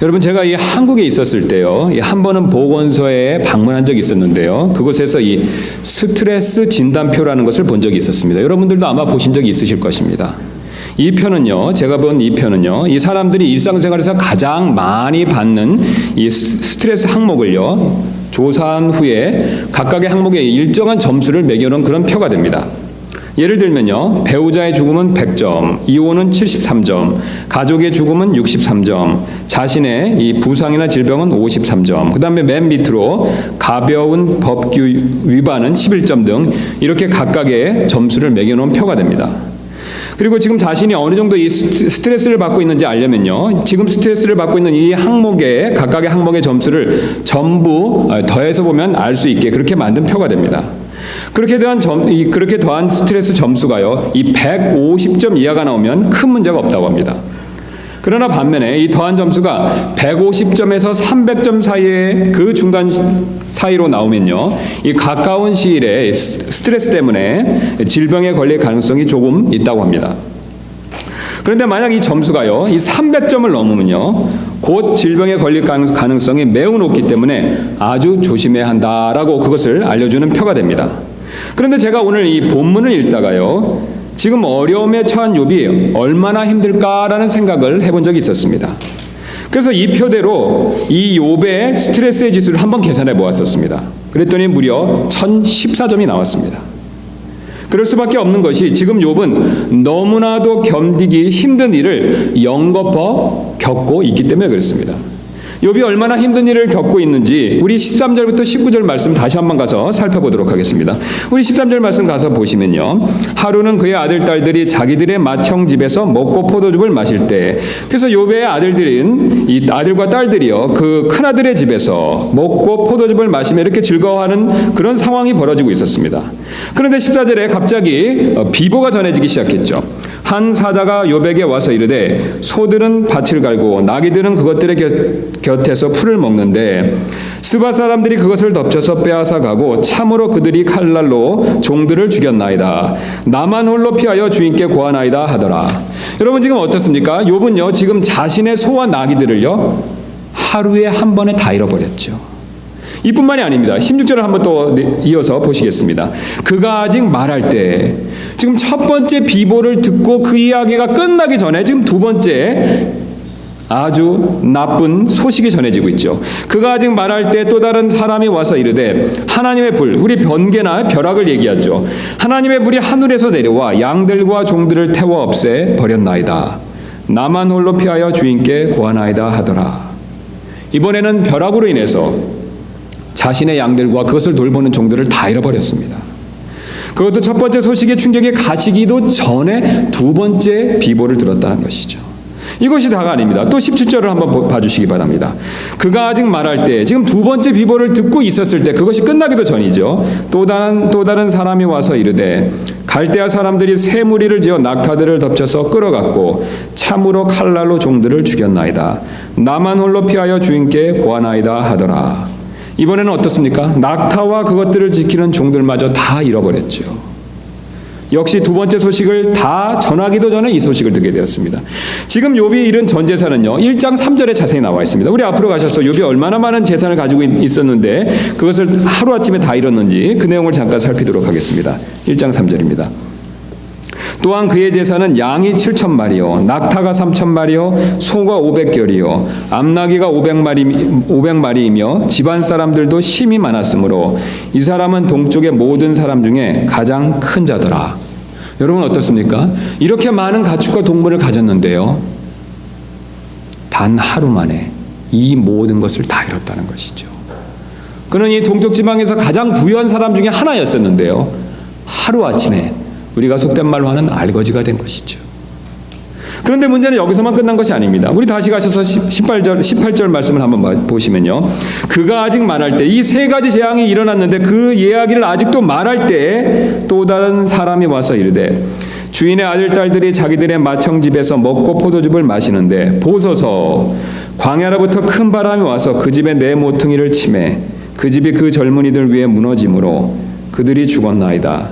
여러분, 제가 이 한국에 있었을 때요, 한 번은 보건소에 방문한 적이 있었는데요, 그곳에서 이 스트레스 진단표라는 것을 본 적이 있었습니다. 여러분들도 아마 보신 적이 있으실 것입니다. 이 표는요, 제가 본 이 표는요, 이 사람들이 일상생활에서 가장 많이 받는 이 스트레스 항목을요, 조사한 후에 각각의 항목에 일정한 점수를 매겨놓은 그런 표가 됩니다. 예를 들면요, 배우자의 죽음은 100점, 이혼은 73점, 가족의 죽음은 63점, 자신의 이 부상이나 질병은 53점, 그 다음에 맨 밑으로 가벼운 법규 위반은 11점 등 이렇게 각각의 점수를 매겨놓은 표가 됩니다. 그리고 지금 자신이 어느 정도 이 스트레스를 받고 있는지 알려면요, 지금 스트레스를 받고 있는 이 항목에 각각의 항목의 점수를 전부 더해서 보면 알 수 있게 그렇게 만든 표가 됩니다. 그렇게 더한 스트레스 점수가요, 이 150점 이하가 나오면 큰 문제가 없다고 합니다. 그러나 반면에 이 더한 점수가 150점에서 300점 사이의 그 중간 사이로 나오면요, 이 가까운 시일에 스트레스 때문에 질병에 걸릴 가능성이 조금 있다고 합니다. 그런데 만약 이 점수가요, 이 300점을 넘으면요, 곧 질병에 걸릴 가능성이 매우 높기 때문에 아주 조심해야 한다라고 그것을 알려주는 표가 됩니다. 그런데 제가 오늘 이 본문을 읽다가요, 지금 어려움에 처한 욥이 얼마나 힘들까라는 생각을 해본 적이 있었습니다. 그래서 이 표대로 이 욥의 스트레스의 지수를 한번 계산해 보았었습니다. 그랬더니 무려 1014점이 나왔습니다. 그럴 수밖에 없는 것이 지금 욥은 너무나도 견디기 힘든 일을 연거푸 겪고 있기 때문에 그렇습니다. 욥이 얼마나 힘든 일을 겪고 있는지 우리 13절부터 19절 말씀 다시 한번 가서 살펴보도록 하겠습니다. 우리 13절 말씀 가서 보시면요, 하루는 그의 아들 딸들이 자기들의 맏형 집에서 먹고 포도즙을 마실 때, 그래서 욥의 아들들인 이 아들과 딸들이요, 그 큰아들의 집에서 먹고 포도즙을 마시며 이렇게 즐거워하는 그런 상황이 벌어지고 있었습니다. 그런데 14절에 갑자기 비보가 전해지기 시작했죠. 한 사자가 욥에게 와서 이르되 소들은 밭을 갈고 나귀들은 그것들의 곁에서 풀을 먹는데 스바 사람들이 그것을 덮쳐서 빼앗아 가고 참으로 그들이 칼날로 종들을 죽였나이다. 나만 홀로 피하여 주인께 고하나이다 하더라. 여러분, 지금 어떻습니까? 욥은요, 지금 자신의 소와 나귀들을요, 하루에 한 번에 다 잃어버렸죠. 이뿐만이 아닙니다. 16절을 한번 또 이어서 보시겠습니다. 그가 아직 말할 때, 지금 첫 번째 비보를 듣고 그 이야기가 끝나기 전에 지금 두 번째 아주 나쁜 소식이 전해지고 있죠. 그가 아직 말할 때 또 다른 사람이 와서 이르되 하나님의 불, 우리 번개나 벼락을 얘기하죠. 하나님의 불이 하늘에서 내려와 양들과 종들을 태워 없애 버렸나이다. 나만 홀로 피하여 주인께 고하나이다 하더라. 이번에는 벼락으로 인해서 자신의 양들과 그것을 돌보는 종들을 다 잃어버렸습니다. 그것도 첫 번째 소식의 충격에 가시기도 전에 두 번째 비보를 들었다는 것이죠. 이것이 다가 아닙니다. 또 17절을 한번 봐주시기 바랍니다. 그가 아직 말할 때, 지금 두 번째 비보를 듣고 있었을 때, 그것이 끝나기도 전이죠. 또 다른 사람이 와서 이르되 갈대아 사람들이 새 무리를 지어 낙타들을 덮쳐서 끌어갔고 참으로 칼날로 종들을 죽였나이다. 나만 홀로 피하여 주인께 고하나이다 하더라. 이번에는 어떻습니까? 낙타와 그것들을 지키는 종들마저 다 잃어버렸죠. 역시 두 번째 소식을 다 전하기도 전에 이 소식을 듣게 되었습니다. 지금 욥이 잃은 전 재산은요, 1장 3절에 자세히 나와 있습니다. 우리 앞으로 가셔서 욥이 얼마나 많은 재산을 가지고 있었는데 그것을 하루아침에 다 잃었는지 그 내용을 잠깐 살피도록 하겠습니다. 1장 3절입니다. 또한 그의 재산은 양이 7,000마리요 낙타가 3,000마리요 소가 500결이요 암나귀가 500마리이며 집안 사람들도 심히 많았으므로 이 사람은 동쪽의 모든 사람 중에 가장 큰 자더라. 여러분, 어떻습니까? 이렇게 많은 가축과 동물을 가졌는데요, 단 하루 만에 이 모든 것을 다 잃었다는 것이죠. 그는 이 동쪽 지방에서 가장 부유한 사람 중에 하나였었는데요, 하루아침에 우리가 속된 말로 하는 알거지가 된 것이죠. 그런데 문제는 여기서만 끝난 것이 아닙니다. 우리 다시 가셔서 18절 말씀을 한번 보시면요, 그가 아직 말할 때, 이 세 가지 재앙이 일어났는데 그 이야기를 아직도 말할 때 또 다른 사람이 와서 이르되 주인의 아들 딸들이 자기들의 맏형 집에서 먹고 포도즙을 마시는데 보소서, 광야로부터 큰 바람이 와서 그 집의 네 모퉁이를 치매 그 집이 그 젊은이들 위에 무너짐으로 그들이 죽었나이다.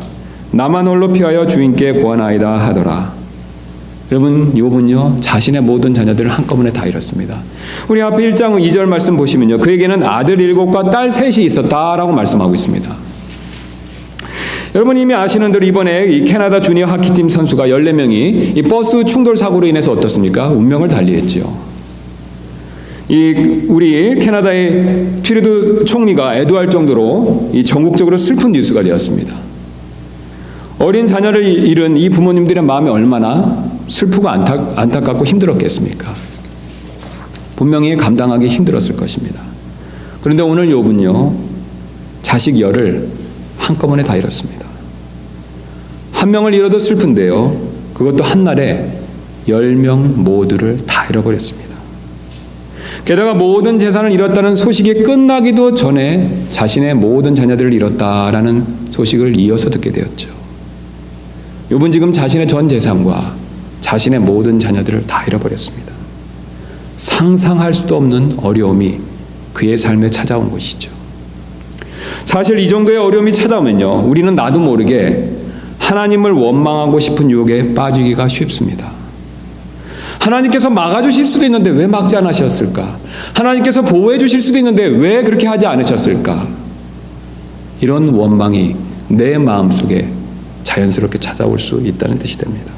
나만 홀로 피하여 주인께 고하나이다 하더라. 여러분, 욥은요 자신의 모든 자녀들을 한꺼번에 다 잃었습니다. 우리 앞에 1장 2절 말씀 보시면요, 그에게는 아들 7과 딸 3이 있었다라고 말씀하고 있습니다. 여러분 이미 아시는 대로 이번에 이 캐나다 주니어 하키팀 선수가 14명이 이 버스 충돌 사고로 인해서 어떻습니까? 운명을 달리했지요. 우리 캐나다의 트루도 총리가 애도할 정도로 이 전국적으로 슬픈 뉴스가 되었습니다. 어린 자녀를 잃은 이 부모님들의 마음이 얼마나 슬프고 안타깝고 힘들었겠습니까? 분명히 감당하기 힘들었을 것입니다. 그런데 오늘 욥은요 자식 열을 한꺼번에 다 잃었습니다. 한 명을 잃어도 슬픈데요, 그것도 한날에 10명 모두를 다 잃어버렸습니다. 게다가 모든 재산을 잃었다는 소식이 끝나기도 전에 자신의 모든 자녀들을 잃었다라는 소식을 이어서 듣게 되었죠. 욥은 지금 자신의 전 재산과 자신의 모든 자녀들을 다 잃어버렸습니다. 상상할 수도 없는 어려움이 그의 삶에 찾아온 것이죠. 사실 이 정도의 어려움이 찾아오면요, 우리는 나도 모르게 하나님을 원망하고 싶은 유혹에 빠지기가 쉽습니다. 하나님께서 막아주실 수도 있는데 왜 막지 않으셨을까? 하나님께서 보호해 주실 수도 있는데 왜 그렇게 하지 않으셨을까? 이런 원망이 내 마음속에 자연스럽게 찾아올 수 있다는 뜻이 됩니다.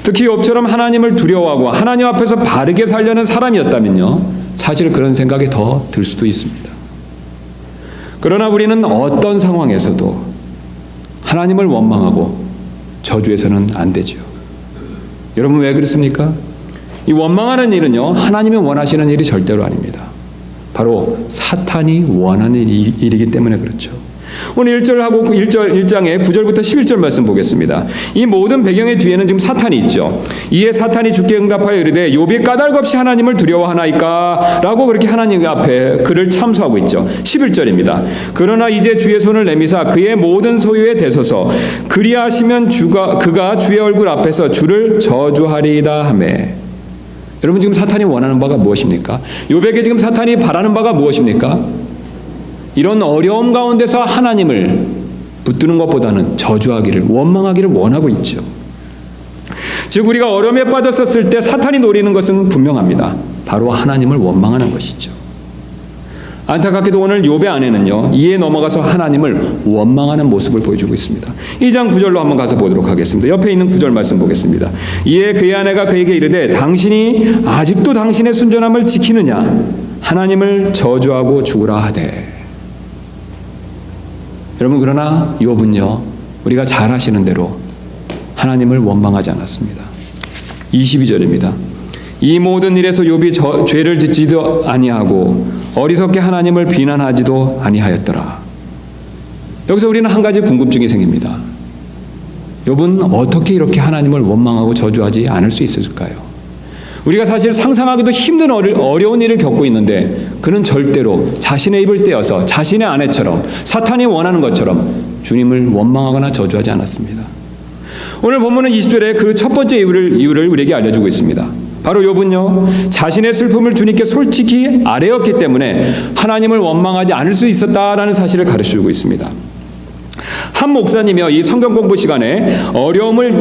특히 욥처럼 하나님을 두려워하고 하나님 앞에서 바르게 살려는 사람이었다면요, 사실 그런 생각이 더 들 수도 있습니다. 그러나 우리는 어떤 상황에서도 하나님을 원망하고 저주해서는 안 되죠. 여러분 왜 그렇습니까? 이 원망하는 일은요, 하나님이 원하시는 일이 절대로 아닙니다. 바로 사탄이 원하는 일이기 때문에 그렇죠. 오늘 1장의 9절부터 11절 말씀 보겠습니다. 이 모든 배경의 뒤에는 지금 사탄이 있죠. 이에 사탄이 주께 응답하여 이르되 욥이 까닭없이 하나님을 두려워하나이까? 라고 그렇게 하나님 앞에 그를 참소하고 있죠. 11절입니다. 그러나 이제 주의 손을 내미사 그의 모든 소유에 대소서. 그리하시면 그가 주의 얼굴 앞에서 주를 저주하리이다 하매. 여러분 지금 사탄이 원하는 바가 무엇입니까? 욥에게 지금 사탄이 바라는 바가 무엇입니까? 이런 어려움 가운데서 하나님을 붙드는 것보다는 저주하기를, 원망하기를 원하고 있죠. 즉 우리가 어려움에 빠졌었을 때 사탄이 노리는 것은 분명합니다. 바로 하나님을 원망하는 것이죠. 안타깝게도 오늘 욥의 아내는요, 이에 넘어가서 하나님을 원망하는 모습을 보여주고 있습니다. 2장 9절로 한번 가서 보도록 하겠습니다. 옆에 있는 9절 말씀 보겠습니다. 이에 그의 아내가 그에게 이르되 당신이 아직도 당신의 순전함을 지키느냐? 하나님을 저주하고 죽으라 하되. 여러분 그러나 욥은요, 우리가 잘 아시는 대로 하나님을 원망하지 않았습니다. 22절입니다. 이 모든 일에서 욥이 죄를 짓지도 아니하고 어리석게 하나님을 비난하지도 아니하였더라. 여기서 우리는 한 가지 궁금증이 생깁니다. 욥은 어떻게 이렇게 하나님을 원망하고 저주하지 않을 수 있을까요? 우리가 사실 상상하기도 힘든 어려운 일을 겪고 있는데 그는 절대로 자신의 입을 떼어서 자신의 아내처럼 사탄이 원하는 것처럼 주님을 원망하거나 저주하지 않았습니다. 오늘 본문은 20절에 그 첫 번째 이유를 우리에게 알려주고 있습니다. 바로 욥은요, 자신의 슬픔을 주님께 솔직히 아뢰었기 때문에 하나님을 원망하지 않을 수 있었다라는 사실을 가르쳐주고 있습니다. 한 목사님이요, 이 성경 공부 시간에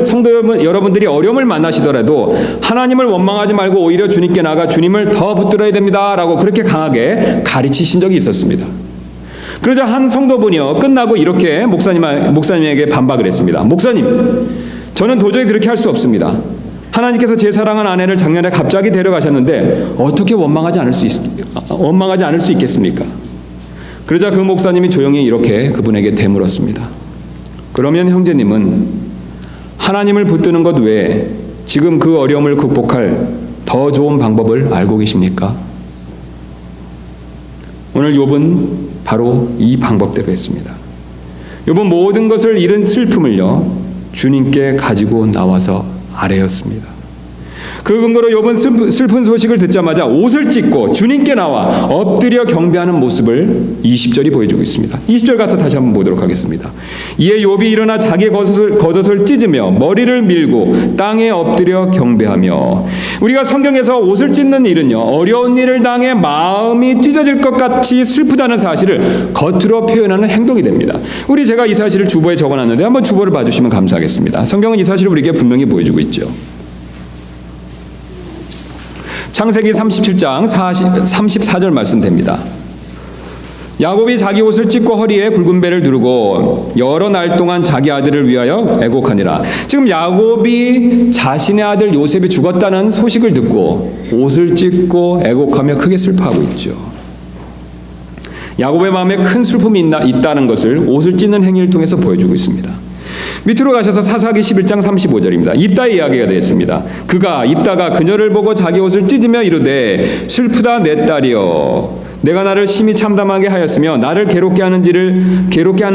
성도 여러분들이 어려움을 만나시더라도 하나님을 원망하지 말고 오히려 주님께 나가 주님을 더 붙들어야 됩니다라고 그렇게 강하게 가르치신 적이 있었습니다. 그러자 한 성도분이요, 끝나고 이렇게 목사님에게 반박을 했습니다. 목사님, 저는 도저히 그렇게 할 수 없습니다. 하나님께서 제 사랑한 아내를 작년에 갑자기 데려가셨는데 어떻게 원망하지 않을 수 있겠습니까? 그러자 그 목사님이 조용히 이렇게 그분에게 되물었습니다. 그러면 형제님은 하나님을 붙드는 것 외에 지금 그 어려움을 극복할 더 좋은 방법을 알고 계십니까? 오늘 욥은 바로 이 방법대로 했습니다. 욥은 모든 것을 잃은 슬픔을요, 주님께 가지고 나와서 아뢰었습니다. 그 근거로 욥은 슬픈 소식을 듣자마자 옷을 찢고 주님께 나와 엎드려 경배하는 모습을 20절이 보여주고 있습니다. 20절 가서 다시 한번 보도록 하겠습니다. 이에 욥이 일어나 자기의 겉옷을 찢으며 머리를 밀고 땅에 엎드려 경배하며. 우리가 성경에서 옷을 찢는 일은요, 어려운 일을 당해 마음이 찢어질 것 같이 슬프다는 사실을 겉으로 표현하는 행동이 됩니다. 제가 이 사실을 주보에 적어놨는데 한번 주보를 봐주시면 감사하겠습니다. 성경은 이 사실을 우리에게 분명히 보여주고 있죠. 창세기 37장 34절 말씀됩니다. 야곱이 자기 옷을 찢고 허리에 굵은 배를 두르고 여러 날 동안 자기 아들을 위하여 애곡하니라. 지금 야곱이 자신의 아들 요셉이 죽었다는 소식을 듣고 옷을 찢고 애곡하며 크게 슬퍼하고 있죠. 야곱의 마음에 큰 슬픔이 있다는 것을 옷을 찢는 행위를 통해서 보여주고 있습니다. 밑으로 가셔서 사사기 11장 35절입니다. 입다의 이야기가 되었습니다. 그가 입다가 그녀를 보고 자기 옷을 찢으며 이르되 슬프다 내 딸이여 내가 나를 심히 참담하게 하였으며 나를 괴롭게 하는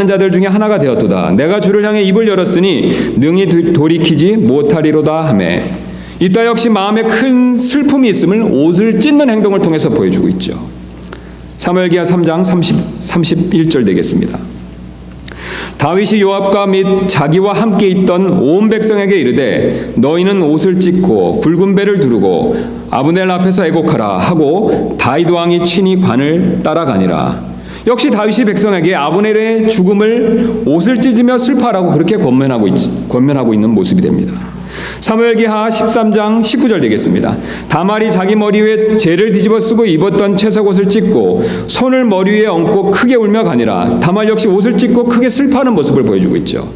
자들 중에 하나가 되었도다. 내가 주를 향해 입을 열었으니 능히 돌이키지 못하리로다 하매. 입다 역시 마음에 큰 슬픔이 있음을 옷을 찢는 행동을 통해서 보여주고 있죠. 사무엘기하 3장 31절 되겠습니다. 다윗이 요압과 및 자기와 함께 있던 온 백성에게 이르되 너희는 옷을 찢고 굵은 배를 두르고 아브넬 앞에서 애곡하라 하고 다윗 왕이 친히 관을 따라가니라. 역시 다윗이 백성에게 아브넬의 죽음을 옷을 찢으며 슬퍼하라고 그렇게 권면하고 있는 모습이 됩니다. 사무엘기하 13장 19절 되겠습니다. 다말이 자기 머리 위에 재를 뒤집어 쓰고 입었던 채석옷을 찢고 손을 머리 위에 얹고 크게 울며 가니라. 다말 역시 옷을 찢고 크게 슬퍼하는 모습을 보여주고 있죠.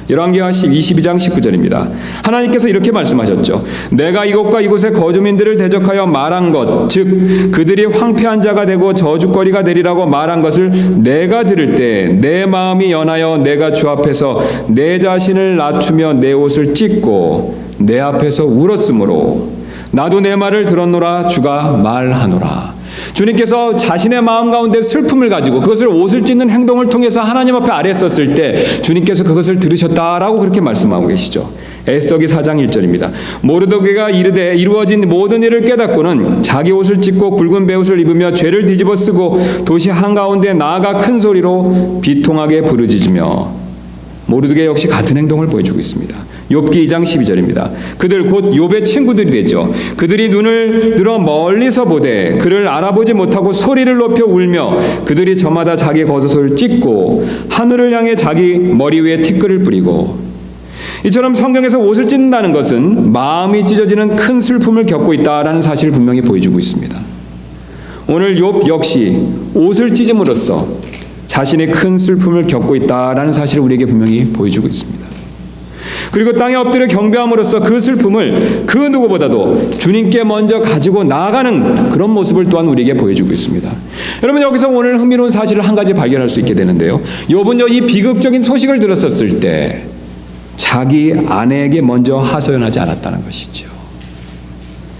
열왕기하 22장 19절입니다. 하나님께서 이렇게 말씀하셨죠. 내가 이곳과 이곳의 거주민들을 대적하여 말한 것, 즉 그들이 황폐한 자가 되고 저주거리가 되리라고 말한 것을 내가 들을 때 내 마음이 연하여 내가 주 앞에서 내 자신을 낮추며 내 옷을 찢고 내 앞에서 울었으므로 나도 내 말을 들었노라. 주가 말하노라. 주님께서 자신의 마음 가운데 슬픔을 가지고 그것을 옷을 찢는 행동을 통해서 하나님 앞에 아뢰었을 때 주님께서 그것을 들으셨다라고 그렇게 말씀하고 계시죠. 에스더기 4장 1절입니다. 모르드게가 이르되 이루어진 모든 일을 깨닫고는 자기 옷을 찢고 굵은 베옷을 입으며 죄를 뒤집어 쓰고 도시 한가운데 나아가 큰 소리로 비통하게 부르짖으며. 모르드게 역시 같은 행동을 보여주고 있습니다. 욥기 2장 12절입니다. 그들 곧 욥의 친구들이 되죠. 그들이 눈을 들어 멀리서 보되 그를 알아보지 못하고 소리를 높여 울며 그들이 저마다 자기 겉옷을 찢고 하늘을 향해 자기 머리 위에 티끌을 뿌리고. 이처럼 성경에서 옷을 찢는다는 것은 마음이 찢어지는 큰 슬픔을 겪고 있다라는 사실을 분명히 보여주고 있습니다. 오늘 욥 역시 옷을 찢음으로써 자신의 큰 슬픔을 겪고 있다라는 사실을 우리에게 분명히 보여주고 있습니다. 그리고 땅에 엎드려 경배함으로써 그 슬픔을 그 누구보다도 주님께 먼저 가지고 나아가는 그런 모습을 또한 우리에게 보여주고 있습니다. 여러분, 여기서 오늘 흥미로운 사실을 한 가지 발견할 수 있게 되는데요. 욥은요, 이 비극적인 소식을 들었었을 때 자기 아내에게 먼저 하소연하지 않았다는 것이죠.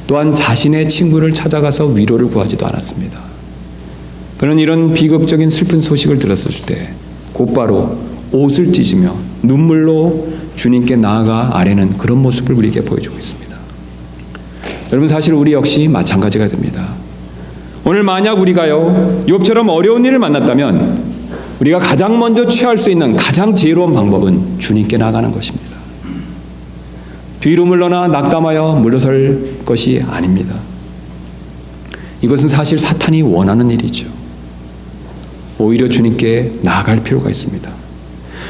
또한 자신의 친구를 찾아가서 위로를 구하지도 않았습니다. 그는 이런 비극적인 슬픈 소식을 들었을 때 곧바로 옷을 찢으며 눈물로 주님께 나아가 아뢰는 그런 모습을 우리에게 보여주고 있습니다. 여러분, 사실 우리 역시 마찬가지가 됩니다. 오늘 만약 우리가요 욥처럼 어려운 일을 만났다면 우리가 가장 먼저 취할 수 있는 가장 지혜로운 방법은 주님께 나아가는 것입니다. 뒤로 물러나 낙담하여 물러설 것이 아닙니다. 이것은 사실 사탄이 원하는 일이죠. 오히려 주님께 나아갈 필요가 있습니다.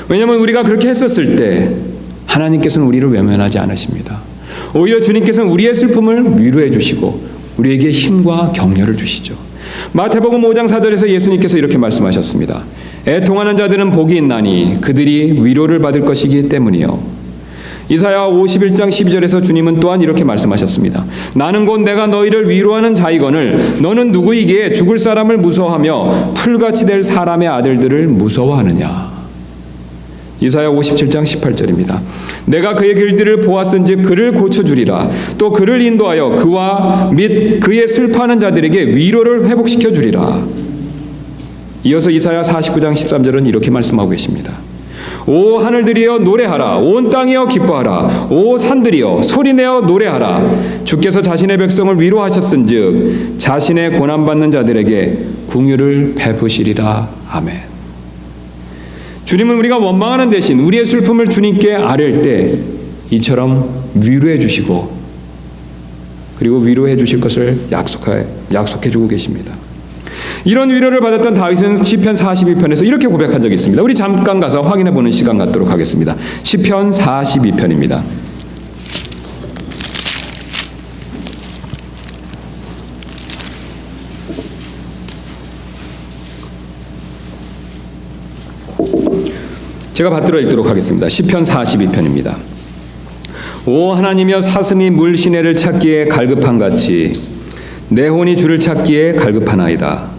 왜냐하면 우리가 그렇게 했었을 때 하나님께서는 우리를 외면하지 않으십니다. 오히려 주님께서는 우리의 슬픔을 위로해 주시고 우리에게 힘과 격려를 주시죠. 마태복음 5장 4절에서 예수님께서 이렇게 말씀하셨습니다. 애통하는 자들은 복이 있나니 그들이 위로를 받을 것이기 때문이요. 이사야 51장 12절에서 주님은 또한 이렇게 말씀하셨습니다. 나는 곧 내가 너희를 위로하는 자이거늘 너는 누구이기에 죽을 사람을 무서워하며 풀같이 될 사람의 아들들을 무서워하느냐. 이사야 57장 18절입니다. 내가 그의 길들을 보았은즉 그를 고쳐주리라. 또 그를 인도하여 그와 및 그의 슬퍼하는 자들에게 위로를 회복시켜 주리라. 이어서 이사야 49장 13절은 이렇게 말씀하고 계십니다. 오 하늘들이여 노래하라. 온 땅이여 기뻐하라. 오 산들이여 소리내어 노래하라. 주께서 자신의 백성을 위로하셨은즉 자신의 고난받는 자들에게 긍휼을 베푸시리라. 아멘. 주님은 우리가 원망하는 대신 우리의 슬픔을 주님께 아뢰을 때 이처럼 위로해 주시고 그리고 위로해 주실 것을 약속해 주고 계십니다. 이런 위로를 받았던 다윗은 시편 42편에서 이렇게 고백한 적이 있습니다. 우리 잠깐 가서 확인해 보는 시간 갖도록 하겠습니다. 시편 42편입니다. 제가 받들어 읽도록 하겠습니다. 시편 42편입니다. 오 하나님이여, 사슴이 물 시내를 찾기에 갈급한 같이 내 혼이 주를 찾기에 갈급하나이다.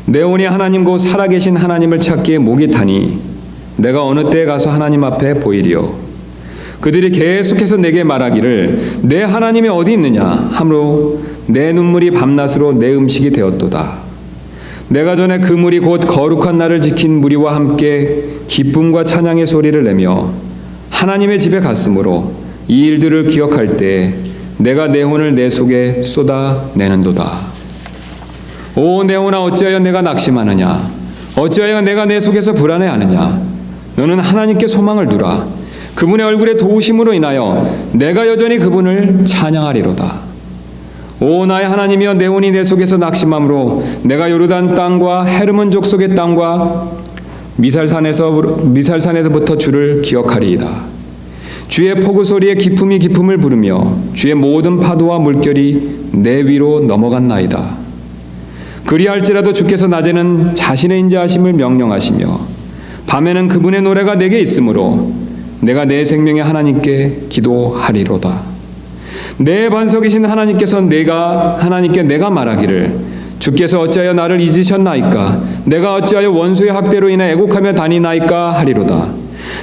내 혼이 하나님 곧 살아계신 하나님을 찾기에 목이 타니 내가 어느 때에 가서 하나님 앞에 보이리요. 그들이 계속해서 내게 말하기를 내 하나님이 어디 있느냐 하므로 내 눈물이 밤낮으로 내 음식이 되었도다. 내가 전에 그 물이 곧 거룩한 날을 지킨 무리와 함께 기쁨과 찬양의 소리를 내며 하나님의 집에 갔으므로 이 일들을 기억할 때 내가 내 혼을 내 속에 쏟아내는도다. 오 내 혼아, 어찌하여 내가 낙심하느냐? 어찌하여 내가 내 속에서 불안해하느냐? 너는 하나님께 소망을 두라. 그분의 얼굴의 도우심으로 인하여 내가 여전히 그분을 찬양하리로다. 오 나의 하나님이여, 내 혼이 내 속에서 낙심함으로 내가 요르단 땅과 헤르몬 족속의 땅과 미살산에서부터 주를 기억하리이다. 주의 폭우 소리에 기품이 기품을 부르며 주의 모든 파도와 물결이 내 위로 넘어갔나이다. 그리할지라도 주께서 낮에는 자신의 인자하심을 명령하시며 밤에는 그분의 노래가 내게 있으므로 내가 내 생명의 하나님께 기도하리로다. 내 반석이신 하나님께서 하나님께 내가 말하기를 주께서 어찌하여 나를 잊으셨나이까? 내가 어찌하여 원수의 학대로 인해 애곡하며 다니나이까 하리로다.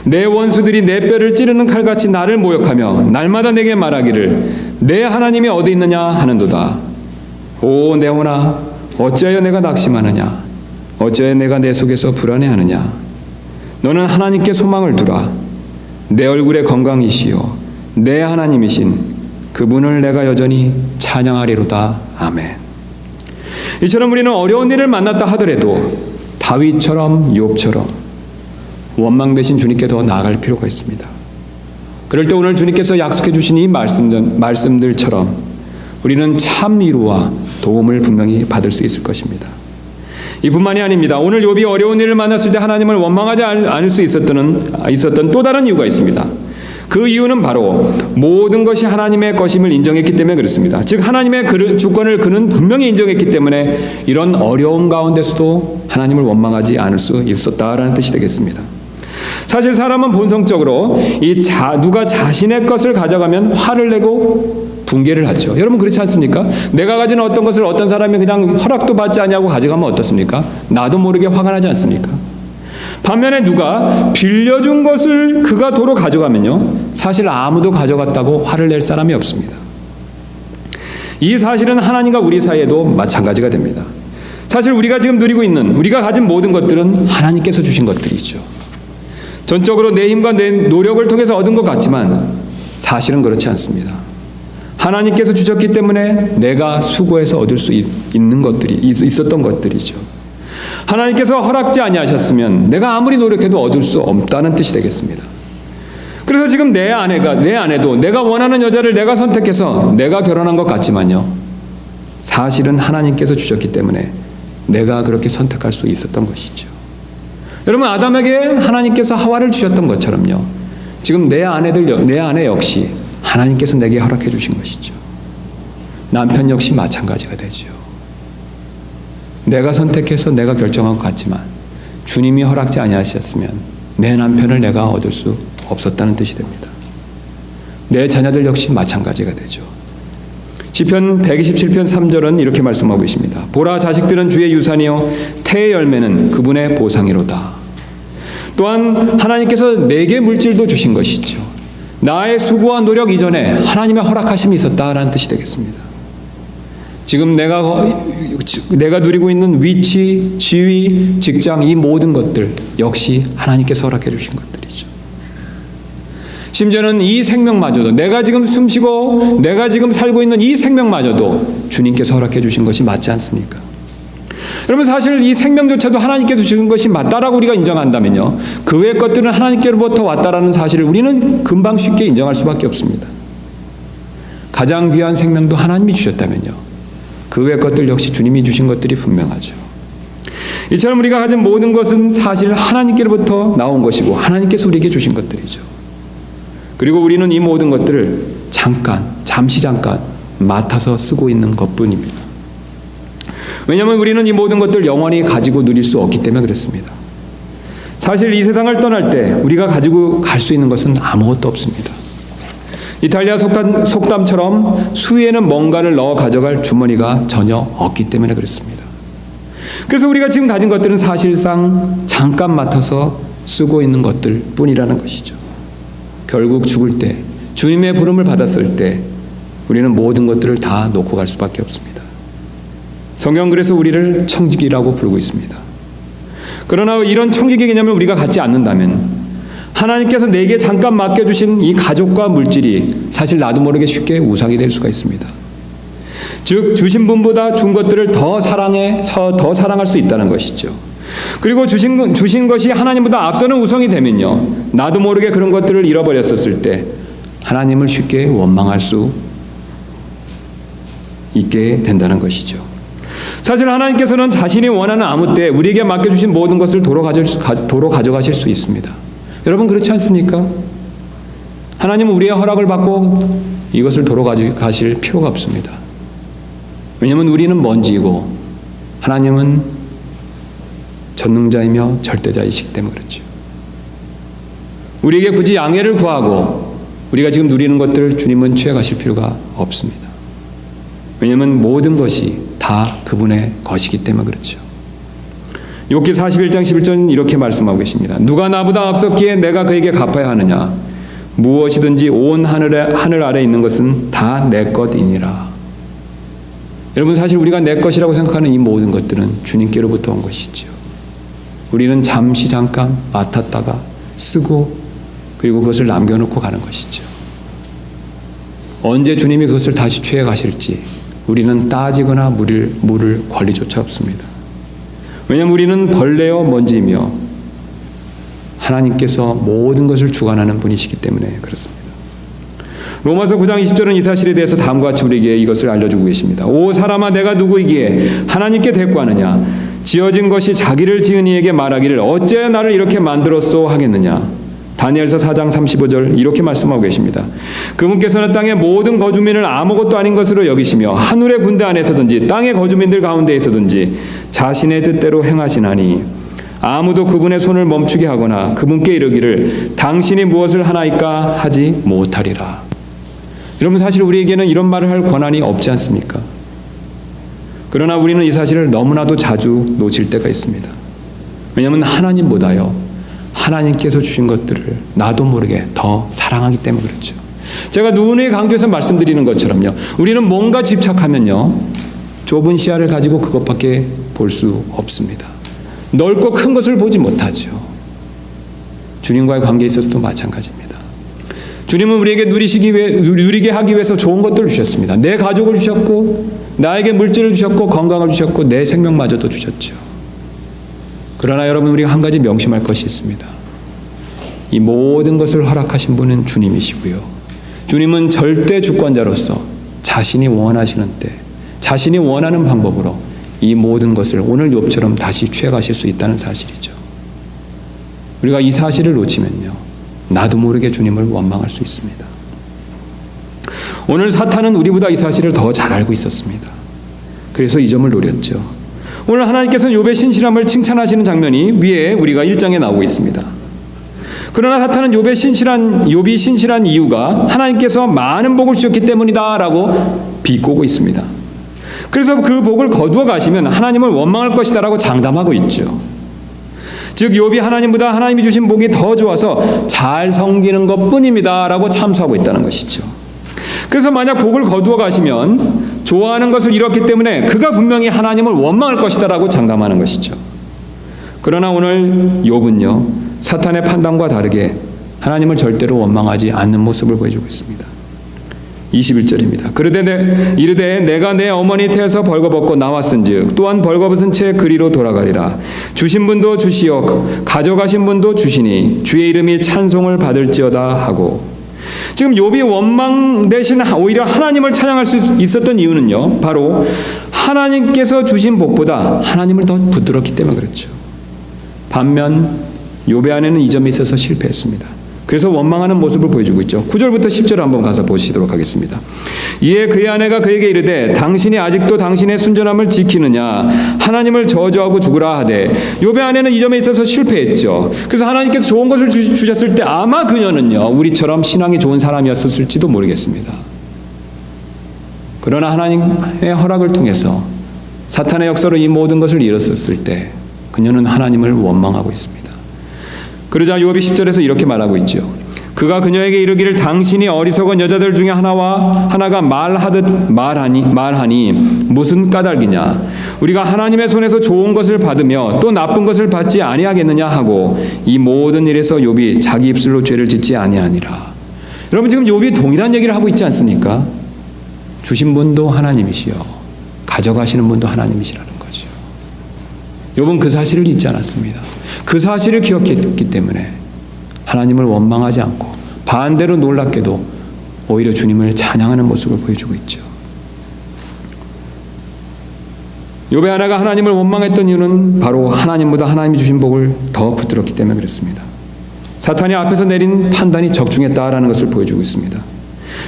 내 원수들이 내 뼈를 찌르는 칼같이 나를 모욕하며 날마다 내게 말하기를 내 하나님이 어디 있느냐 하는도다. 오 내 혼아, 어찌하여 내가 낙심하느냐? 어찌하여 내가 내 속에서 불안해하느냐? 너는 하나님께 소망을 두라. 내 얼굴의 건강이시요 내 하나님이신 그분을 내가 여전히 찬양하리로다. 아멘. 이처럼 우리는 어려운 일을 만났다 하더라도 다윗처럼 욥처럼 원망되신 주님께 더 나아갈 필요가 있습니다. 그럴 때 오늘 주님께서 약속해 주신 이 말씀들처럼 우리는 참 위로와 도움을 분명히 받을 수 있을 것입니다. 이뿐만이 아닙니다. 오늘 욥이 어려운 일을 만났을 때 하나님을 원망하지 않을 수 있었던 또 다른 이유가 있습니다. 그 이유는 바로 모든 것이 하나님의 것임을 인정했기 때문에 그렇습니다. 즉 하나님의 주권을 그는 분명히 인정했기 때문에 이런 어려움 가운데서도 하나님을 원망하지 않을 수 있었다라는 뜻이 되겠습니다. 사실 사람은 본성적으로 누가 자신의 것을 가져가면 화를 내고 붕괴를 하죠. 여러분 그렇지 않습니까? 내가 가진 어떤 것을 어떤 사람이 그냥 허락도 받지 않냐고 가져가면 어떻습니까? 나도 모르게 화가 나지 않습니까? 반면에 누가 빌려준 것을 그가 도로 가져가면요, 사실 아무도 가져갔다고 화를 낼 사람이 없습니다. 이 사실은 하나님과 우리 사이에도 마찬가지가 됩니다. 사실 우리가 지금 누리고 있는, 우리가 가진 모든 것들은 하나님께서 주신 것들이죠. 전적으로 내 힘과 내 노력을 통해서 얻은 것 같지만 사실은 그렇지 않습니다. 하나님께서 주셨기 때문에 내가 수고해서 얻을 수 있는 것들이 있었던 것들이죠. 하나님께서 허락지 아니하셨으면 내가 아무리 노력해도 얻을 수 없다는 뜻이 되겠습니다. 그래서 지금 내 아내도 내가 원하는 여자를 내가 선택해서 내가 결혼한 것 같지만요, 사실은 하나님께서 주셨기 때문에 내가 그렇게 선택할 수 있었던 것이죠. 여러분, 아담에게 하나님께서 하와를 주셨던 것처럼요, 지금 내 아내 역시 하나님께서 내게 허락해 주신 것이죠. 남편 역시 마찬가지가 되죠. 내가 선택해서 내가 결정한 것 같지만 주님이 허락지 아니하셨으면 내 남편을 내가 얻을 수 없었다는 뜻이 됩니다. 내 자녀들 역시 마찬가지가 되죠. 시편 127편 3절은 이렇게 말씀하고 있습니다. 보라, 자식들은 주의 유산이요 태의 열매는 그분의 보상이로다. 또한 하나님께서 내게 물질도 주신 것이죠. 나의 수고와 노력 이전에 하나님의 허락하심이 있었다라는 뜻이 되겠습니다. 지금 내가 누리고 있는 위치, 지위, 직장, 이 모든 것들 역시 하나님께서 허락해 주신 것들이죠. 심지어는 이 생명마저도, 내가 지금 숨쉬고 내가 지금 살고 있는 이 생명마저도 주님께서 허락해 주신 것이 맞지 않습니까? 여러분, 사실 이 생명조차도 하나님께서 주신 것이 맞다라고 우리가 인정한다면요, 그 외의 것들은 하나님께로부터 왔다라는 사실을 우리는 금방 쉽게 인정할 수밖에 없습니다. 가장 귀한 생명도 하나님이 주셨다면요, 그 외의 것들 역시 주님이 주신 것들이 분명하죠. 이처럼 우리가 가진 모든 것은 사실 하나님께로부터 나온 것이고 하나님께서 우리에게 주신 것들이죠. 그리고 우리는 이 모든 것들을 잠시 맡아서 쓰고 있는 것뿐입니다. 왜냐하면 우리는 이 모든 것들 영원히 가지고 누릴 수 없기 때문에 그렇습니다. 사실 이 세상을 떠날 때 우리가 가지고 갈 수 있는 것은 아무것도 없습니다. 이탈리아 속담처럼 수위에는 뭔가를 넣어 가져갈 주머니가 전혀 없기 때문에 그렇습니다. 그래서 우리가 지금 가진 것들은 사실상 잠깐 맡아서 쓰고 있는 것들 뿐이라는 것이죠. 결국 죽을 때, 주님의 부름을 받았을 때 우리는 모든 것들을 다 놓고 갈 수밖에 없습니다. 성경 그래서 우리를 청지기라고 부르고 있습니다. 그러나 이런 청지기 개념을 우리가 갖지 않는다면 하나님께서 내게 잠깐 맡겨주신 이 가족과 물질이 사실 나도 모르게 쉽게 우상이 될 수가 있습니다. 즉 주신 분보다 준 것들을 더 사랑할 수 있다는 것이죠. 그리고 주신 것이 하나님보다 앞서는 우상이 되면요, 나도 모르게 그런 것들을 잃어버렸었을 때 하나님을 쉽게 원망할 수 있게 된다는 것이죠. 사실 하나님께서는 자신이 원하는 아무 때 우리에게 맡겨주신 모든 것을 도로 가져가실 수 있습니다. 여러분 그렇지 않습니까? 하나님은 우리의 허락을 받고 이것을 도로 가져가실 필요가 없습니다. 왜냐하면 우리는 먼지이고 하나님은 전능자이며 절대자이시기 때문에 그렇죠. 우리에게 굳이 양해를 구하고 우리가 지금 누리는 것들을 주님은 취해가실 필요가 없습니다. 왜냐하면 모든 것이 다 그분의 것이기 때문에 그렇죠. 욥기 41장 11절은 이렇게 말씀하고 계십니다. 누가 나보다 앞섰기에 내가 그에게 갚아야 하느냐. 무엇이든지 온 하늘 아래 있는 것은 다 내 것이니라. 여러분 사실 우리가 내 것이라고 생각하는 이 모든 것들은 주님께로부터 온 것이죠. 우리는 잠깐 맡았다가 쓰고 그리고 그것을 남겨놓고 가는 것이죠. 언제 주님이 그것을 다시 취해 가실지 우리는 따지거나 물을 권리조차 없습니다. 왜냐하면 우리는 벌레요 먼지이며 하나님께서 모든 것을 주관하는 분이시기 때문에 그렇습니다. 로마서 9장 20절은 이 사실에 대해서 다음과 같이 우리에게 이것을 알려주고 계십니다. 오 사람아 내가 누구이기에 하나님께 대꾸하느냐. 지어진 것이 자기를 지은 이에게 말하기를 어째 나를 이렇게 만들었소 하겠느냐. 다니엘서 4장 35절 이렇게 말씀하고 계십니다. 그분께서는 땅의 모든 거주민을 아무것도 아닌 것으로 여기시며 하늘의 군대 안에서든지 땅의 거주민들 가운데 있어든지 자신의 뜻대로 행하시나니 아무도 그분의 손을 멈추게 하거나 그분께 이르기를 당신이 무엇을 하나이까 하지 못하리라. 여러분 사실 우리에게는 이런 말을 할 권한이 없지 않습니까? 그러나 우리는 이 사실을 너무나도 자주 놓칠 때가 있습니다. 왜냐하면 하나님보다요 하나님께서 주신 것들을 나도 모르게 더 사랑하기 때문에 그렇죠. 제가 누누이 강조해서 말씀드리는 것처럼요, 우리는 뭔가 집착하면요 좁은 시야를 가지고 그것밖에 볼 수 없습니다. 넓고 큰 것을 보지 못하죠. 주님과의 관계에 있어서도 마찬가지입니다. 주님은 우리에게 누리게 하기 위해서 좋은 것들을 주셨습니다. 내 가족을 주셨고 나에게 물질을 주셨고 건강을 주셨고 내 생명마저도 주셨죠. 그러나 여러분 우리가 한 가지 명심할 것이 있습니다. 이 모든 것을 허락하신 분은 주님이시고요. 주님은 절대 주권자로서 자신이 원하시는 때 자신이 원하는 방법으로 이 모든 것을 오늘 욥처럼 다시 취해가실 수 있다는 사실이죠. 우리가 이 사실을 놓치면요 나도 모르게 주님을 원망할 수 있습니다. 오늘 사탄은 우리보다 이 사실을 더 잘 알고 있었습니다. 그래서 이 점을 노렸죠. 오늘 하나님께서는 욥의 신실함을 칭찬하시는 장면이 위에 우리가 1장에 나오고 있습니다. 그러나 사탄은 욥이 신실한 이유가 하나님께서 많은 복을 주셨기 때문이다라고 비꼬고 있습니다. 그래서 그 복을 거두어 가시면 하나님을 원망할 것이다라고 장담하고 있죠. 즉 욥이 하나님보다 하나님이 주신 복이 더 좋아서 잘 섬기는 것뿐입니다라고 참소하고 있다는 것이죠. 그래서 만약 복을 거두어 가시면 좋아하는 것을 잃었기 때문에 그가 분명히 하나님을 원망할 것이다라고 장담하는 것이죠. 그러나 오늘 욥은요 사탄의 판단과 다르게 하나님을 절대로 원망하지 않는 모습을 보여주고 있습니다. 21절입니다. 이르되 내가 내 어머니 태에서 벌거벗고 나왔은즉 또한 벌거벗은 채 그리로 돌아가리라. 주신 분도 주시어 가져가신 분도 주시니 주의 이름이 찬송을 받을지어다 하고. 지금 욥이 원망 대신 오히려 하나님을 찬양할 수 있었던 이유는요 바로 하나님께서 주신 복보다 하나님을 더 붙들었기 때문에 그렇죠. 반면 욥의 안에는 이 점에 있어서 실패했습니다. 그래서 원망하는 모습을 보여주고 있죠. 9절부터 10절 한번 가서 보시도록 하겠습니다. 이에 그의 아내가 그에게 이르되 당신이 아직도 당신의 순전함을 지키느냐 하나님을 저주하고 죽으라 하되 욥의 아내는 이 점에 있어서 실패했죠. 그래서 하나님께서 좋은 것을 주셨을 때 아마 그녀는요 우리처럼 신앙이 좋은 사람이었을지도 모르겠습니다. 그러나 하나님의 허락을 통해서 사탄의 역사로 이 모든 것을 잃었을 때 그녀는 하나님을 원망하고 있습니다. 그러자 욥이 10절에서 이렇게 말하고 있죠. 그가 그녀에게 이르기를 당신이 어리석은 여자들 중에 하나가 말하니 무슨 까닭이냐 우리가 하나님의 손에서 좋은 것을 받으며 또 나쁜 것을 받지 아니하겠느냐 하고 이 모든 일에서 욥이 자기 입술로 죄를 짓지 아니하니라. 여러분 지금 욥이 동일한 얘기를 하고 있지 않습니까? 주신 분도 하나님이시요 가져가시는 분도 하나님이시라는 거죠. 욥은 그 사실을 잊지 않았습니다. 그 사실을 기억했기 때문에 하나님을 원망하지 않고 반대로 놀랍게도 오히려 주님을 찬양하는 모습을 보여주고 있죠. 욥의 아내가 하나님을 원망했던 이유는 바로 하나님보다 하나님이 주신 복을 더 붙들었기 때문에 그렇습니다. 사탄이 앞에서 내린 판단이 적중했다라는 것을 보여주고 있습니다.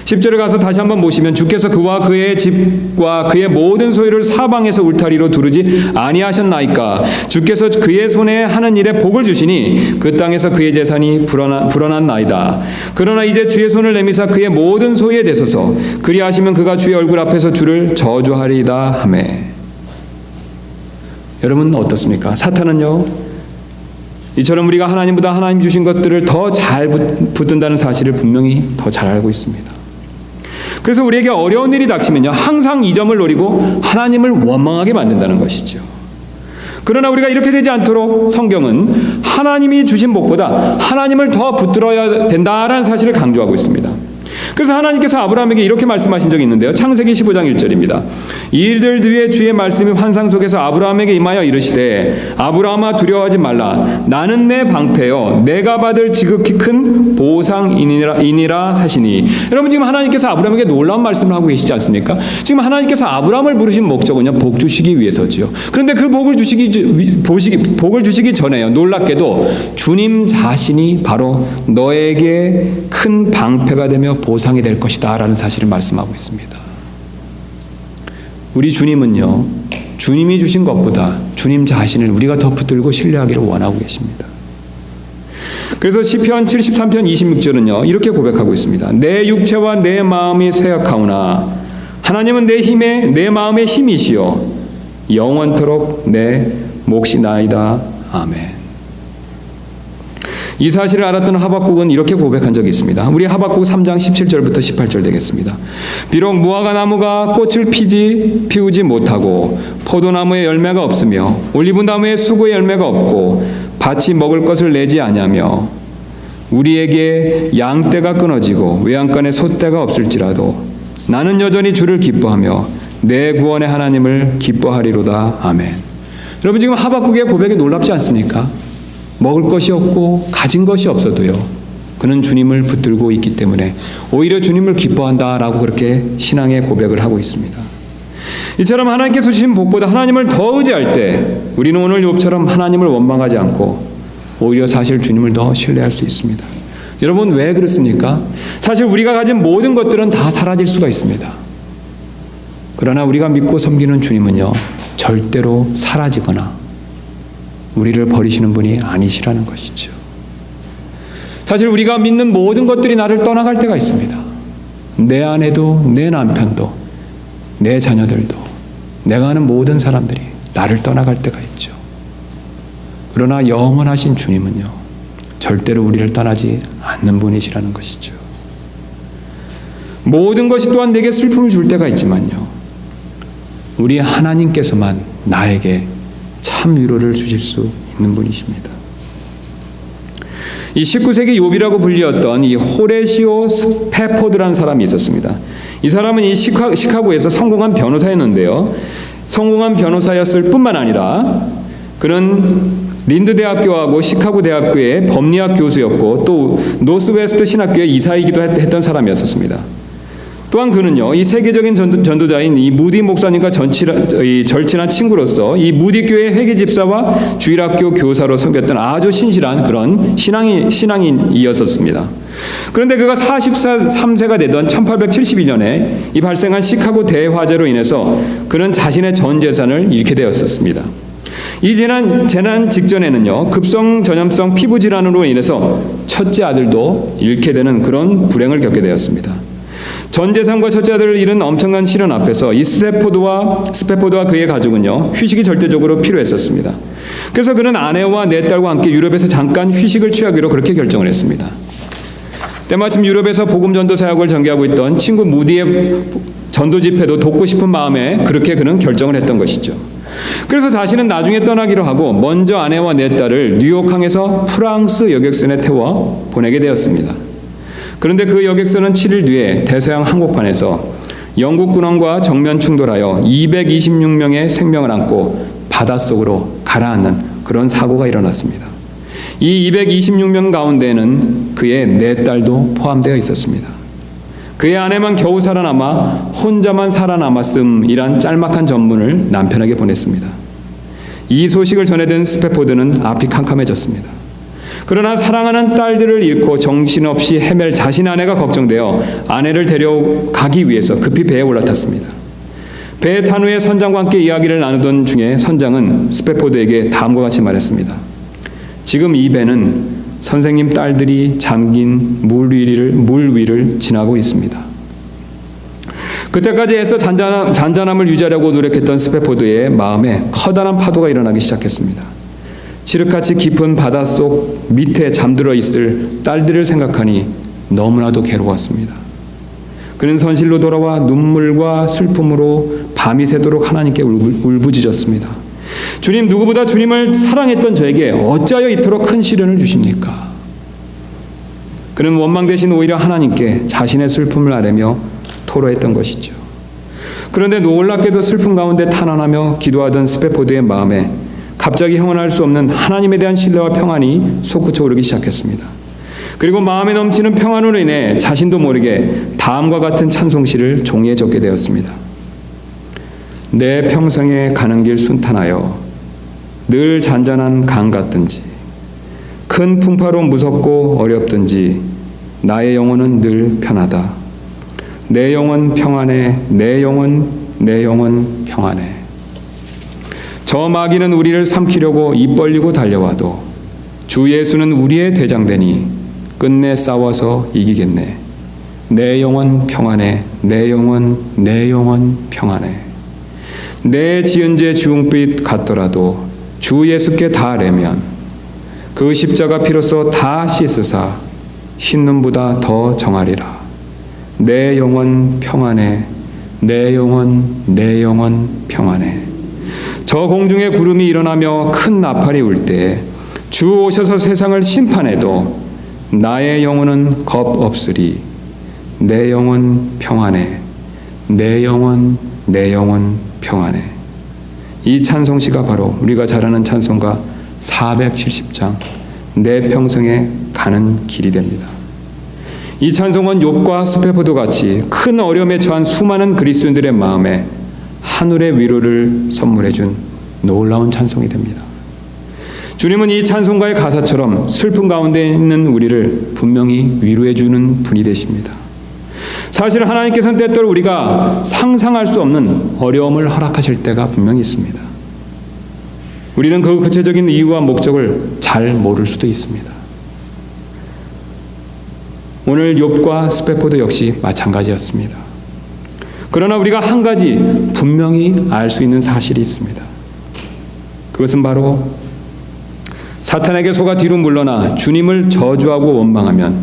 10절에 가서 다시 한번 보시면 주께서 그와 그의 집과 그의 모든 소유를 사방에서 울타리로 두르지 아니하셨나이까 주께서 그의 손에 하는 일에 복을 주시니 그 땅에서 그의 재산이 불어났나이다. 그러나 이제 주의 손을 내미사 그의 모든 소유에 대소서 그리하시면 그가 주의 얼굴 앞에서 주를 저주하리이다 하매. 여러분 어떻습니까? 사탄은요 이처럼 우리가 하나님보다 하나님 주신 것들을 더 잘 붙든다는 사실을 분명히 더 잘 알고 있습니다. 그래서 우리에게 어려운 일이 닥치면요 항상 이 점을 노리고 하나님을 원망하게 만든다는 것이죠. 그러나 우리가 이렇게 되지 않도록 성경은 하나님이 주신 복보다 하나님을 더 붙들어야 된다라는 사실을 강조하고 있습니다. 그래서 하나님께서 아브라함에게 이렇게 말씀하신 적이 있는데요. 창세기 15장 1절입니다. 이 일들 뒤에 주의 말씀이 환상 속에서 아브라함에게 임하여 이르시되 아브라함아 두려워하지 말라. 나는 내 방패여 내가 받을 지극히 큰 보상이니라 하시니. 여러분 지금 하나님께서 아브라함에게 놀라운 말씀을 하고 계시지 않습니까? 지금 하나님께서 아브라함을 부르신 목적은요 복 주시기 위해서지요. 그런데 그 복을 주시기 전에요 놀랍게도 주님 자신이 바로 너에게 큰 방패가 되며 보상이 될 것이다 라는 사실을 말씀하고 있습니다. 우리 주님은요 주님이 주신 것보다 주님 자신을 우리가 더 붙들고 신뢰하기를 원하고 계십니다. 그래서 시편 73편 26절은요 이렇게 고백하고 있습니다. 내 육체와 내 마음이 쇠약하오나 하나님은 내 마음의 힘이시요 영원토록 내 몫이 나이다. 아멘. 이 사실을 알았던 하박국은 이렇게 고백한 적이 있습니다. 우리 하박국 3장 17절부터 18절 되겠습니다. 비록 무화과 나무가 꽃을 피우지 못하고 포도나무에 열매가 없으며 올리브나무에 수고의 열매가 없고 밭이 먹을 것을 내지 아니하며 우리에게 양떼가 끊어지고 외양간에 소떼가 없을지라도 나는 여전히 주를 기뻐하며 내 구원의 하나님을 기뻐하리로다. 아멘. 여러분 지금 하박국의 고백이 놀랍지 않습니까? 먹을 것이 없고 가진 것이 없어도요 그는 주님을 붙들고 있기 때문에 오히려 주님을 기뻐한다라고 그렇게 신앙의 고백을 하고 있습니다. 이처럼 하나님께서 주신 복보다 하나님을 더 의지할 때 우리는 오늘 욥처럼 하나님을 원망하지 않고 오히려 사실 주님을 더 신뢰할 수 있습니다. 여러분 왜 그렇습니까? 사실 우리가 가진 모든 것들은 다 사라질 수가 있습니다. 그러나 우리가 믿고 섬기는 주님은요 절대로 사라지거나 우리를 버리시는 분이 아니시라는 것이죠. 사실 우리가 믿는 모든 것들이 나를 떠나갈 때가 있습니다. 내 아내도 내 남편도 내 자녀들도 내가 아는 모든 사람들이 나를 떠나갈 때가 있죠. 그러나 영원하신 주님은요 절대로 우리를 떠나지 않는 분이시라는 것이죠. 모든 것이 또한 내게 슬픔을 줄 때가 있지만요 우리 하나님께서만 나에게 참 위로를 주실 수 있는 분이십니다. 이 19세기 욥이라고 불리었던 이 호레시오 스패포드라는 사람이 있었습니다. 이 사람은 이 시카고에서 성공한 변호사였는데요. 성공한 변호사였을 뿐만 아니라 그는 린드 대학교하고 시카고 대학교의 법리학 교수였고 또 노스웨스트 신학교의 이사이기도 했던 사람이었습니다. 또한 그는요, 이 세계적인 전도자인 이 무디 목사님과 절친한 친구로서 이 무디 교회 회계 집사와 주일학교 교사로 섬겼던 아주 신실한 그런 신앙인이었습니다. 그런데 그가 43세가 되던 1872년에 이 발생한 시카고 대화재로 인해서 그는 자신의 전 재산을 잃게 되었습니다. 이 재난 직전에는요, 급성 전염성 피부 질환으로 인해서 첫째 아들도 잃게 되는 그런 불행을 겪게 되었습니다. 전 재산과 첫째 아들을 잃은 엄청난 시련 앞에서 이 스패포드와 그의 가족은요, 휴식이 절대적으로 필요했었습니다. 그래서 그는 아내와 네 딸과 함께 유럽에서 잠깐 휴식을 취하기로 그렇게 결정을 했습니다. 때마침 유럽에서 복음 전도 사역을 전개하고 있던 친구 무디의 전도 집회도 돕고 싶은 마음에 그렇게 그는 결정을 했던 것이죠. 그래서 자신은 나중에 떠나기로 하고 먼저 아내와 네 딸을 뉴욕항에서 프랑스 여객선에 태워 보내게 되었습니다. 그런데 그 여객선은 7일 뒤에 대서양 항복판에서 영국 군함과 정면 충돌하여 226명의 생명을 안고 바닷속으로 가라앉는 그런 사고가 일어났습니다. 이 226명 가운데에는 그의 네 딸도 포함되어 있었습니다. 그의 아내만 겨우 살아남아 혼자만 살아남았음이란 짤막한 전문을 남편에게 보냈습니다. 이 소식을 전해든 스패포드는 앞이 캄캄해졌습니다. 그러나 사랑하는 딸들을 잃고 정신없이 헤맬 자신의 아내가 걱정되어 아내를 데려가기 위해서 급히 배에 올라탔습니다. 배에 탄 후에 선장과 함께 이야기를 나누던 중에 선장은 스패포드에게 다음과 같이 말했습니다. 지금 이 배는 선생님 딸들이 잠긴 물 위를 지나고 있습니다. 그때까지 애써 잔잔함을 유지하려고 노력했던 스패포드의 마음에 커다란 파도가 일어나기 시작했습니다. 칠흑같이 깊은 바닷속 밑에 잠들어 있을 딸들을 생각하니 너무나도 괴로웠습니다. 그는 선실로 돌아와 눈물과 슬픔으로 밤이 새도록 하나님께 울부짖었습니다. 주님, 누구보다 주님을 사랑했던 저에게 어찌하여 이토록 큰 시련을 주십니까? 그는 원망 대신 오히려 하나님께 자신의 슬픔을 아뢰며 토로했던 것이죠. 그런데 놀랍게도 슬픔 가운데 탄원하며 기도하던 스패포드의 마음에 갑자기 형언할 수 없는 하나님에 대한 신뢰와 평안이 솟구쳐 오르기 시작했습니다. 그리고 마음에 넘치는 평안으로 인해 자신도 모르게 다음과 같은 찬송시를 종이에 적게 되었습니다. 내 평생에 가는 길 순탄하여 늘 잔잔한 강 같든지 큰 풍파로 무섭고 어렵든지 나의 영혼은 늘 편하다. 내 영혼 평안해. 내 영혼 평안해. 저 마귀는 우리를 삼키려고 입 벌리고 달려와도 주 예수는 우리의 대장되니 끝내 싸워서 이기겠네. 내 영혼 평안해. 내 영혼 평안해. 내 지은 죄 주홍빛 같더라도 주 예수께 다 아뢰면 그 십자가 피로써 다 씻으사 흰 눈보다 더 정하리라. 내 영혼 평안해. 내 영혼 평안해. 저 공중에 구름이 일어나며 큰 나팔이 울 때 주 오셔서 세상을 심판해도 나의 영혼은 겁 없으리. 내 영혼 평안해. 내 영혼 평안해. 이 찬송시가 바로 우리가 잘 아는 찬송가 470장 내 평생에 가는 길이 됩니다. 이 찬송은 욥과 스패포드 같이 큰 어려움에 처한 수많은 그리스도인들의 마음에 하늘의 위로를 선물해 준 놀라운 찬송이 됩니다. 주님은 이 찬송가의 가사처럼 슬픔 가운데 있는 우리를 분명히 위로해 주는 분이 되십니다. 사실 하나님께서는 때때로 우리가 상상할 수 없는 어려움을 허락하실 때가 분명히 있습니다. 우리는 그 구체적인 이유와 목적을 잘 모를 수도 있습니다. 오늘 욥과 스패포드 역시 마찬가지였습니다. 그러나 우리가 한 가지 분명히 알 수 있는 사실이 있습니다. 그것은 바로 사탄에게 속아 뒤로 물러나 주님을 저주하고 원망하면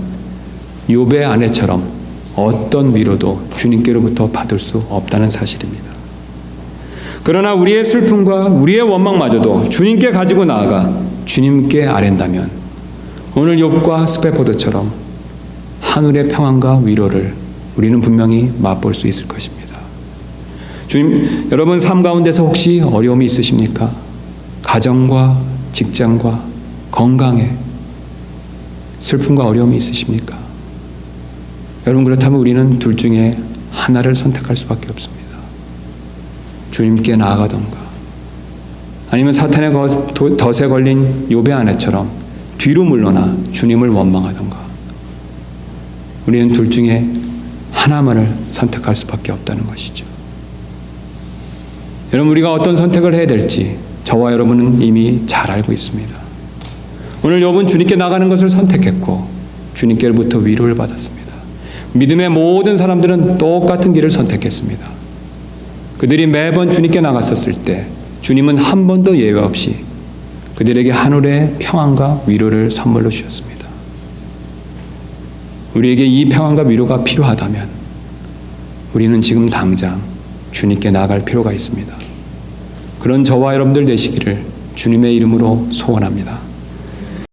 욥의 아내처럼 어떤 위로도 주님께로부터 받을 수 없다는 사실입니다. 그러나 우리의 슬픔과 우리의 원망마저도 주님께 가지고 나아가 주님께 아랜다면 오늘 욥과 스패포드처럼 하늘의 평안과 위로를 우리는 분명히 맛볼 수 있을 것입니다. 주님, 여러분 삶 가운데서 혹시 어려움이 있으십니까? 가정과 직장과 건강에 슬픔과 어려움이 있으십니까? 여러분 그렇다면 우리는 둘 중에 하나를 선택할 수밖에 없습니다. 주님께 나아가던가 아니면 사탄의 덫에 걸린 욥의 아내처럼 뒤로 물러나 주님을 원망하던가 우리는 둘 중에 하나만을 선택할 수밖에 없다는 것이죠. 여러분, 우리가 어떤 선택을 해야 될지 저와 여러분은 이미 잘 알고 있습니다. 오늘 욥은 주님께 나가는 것을 선택했고 주님께로부터 위로를 받았습니다. 믿음의 모든 사람들은 똑같은 길을 선택했습니다. 그들이 매번 주님께 나갔었을 때 주님은 한 번도 예외 없이 그들에게 하늘의 평안과 위로를 선물로 주셨습니다. 우리에게 이 평안과 위로가 필요하다면 우리는 지금 당장 주님께 나갈 필요가 있습니다. 그런 저와 여러분들 되시기를 주님의 이름으로 소원합니다.